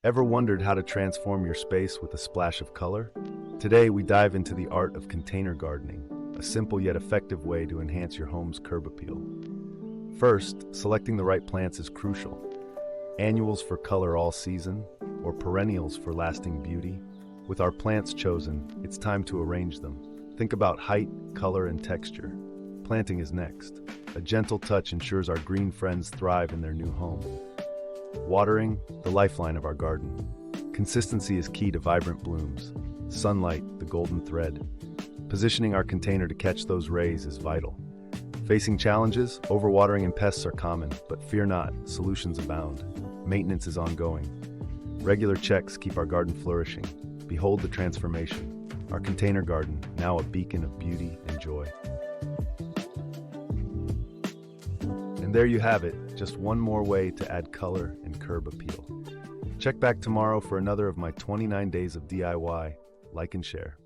Ever wondered how to transform your space with a splash of color? Today, we dive into the art of container gardening, a simple yet effective way to enhance your home's curb appeal. First, selecting the right plants is crucial. Annuals for color all season, or perennials for lasting beauty. With our plants chosen, it's time to arrange them. Think about height, color, and texture. Planting is next. A gentle touch ensures our green friends thrive in their new home. Watering, the lifeline of our garden. Consistency is key to vibrant blooms. Sunlight, the golden thread. Positioning our container to catch those rays is vital. Facing challenges, overwatering and pests are common, but fear not, solutions abound. Maintenance is ongoing. Regular checks keep our garden flourishing. Behold the transformation. Our container garden, now a beacon of beauty and joy. And there you have it, just one more way to add color and curb appeal. Check back tomorrow for another of my 29 days of DIY. Like and share.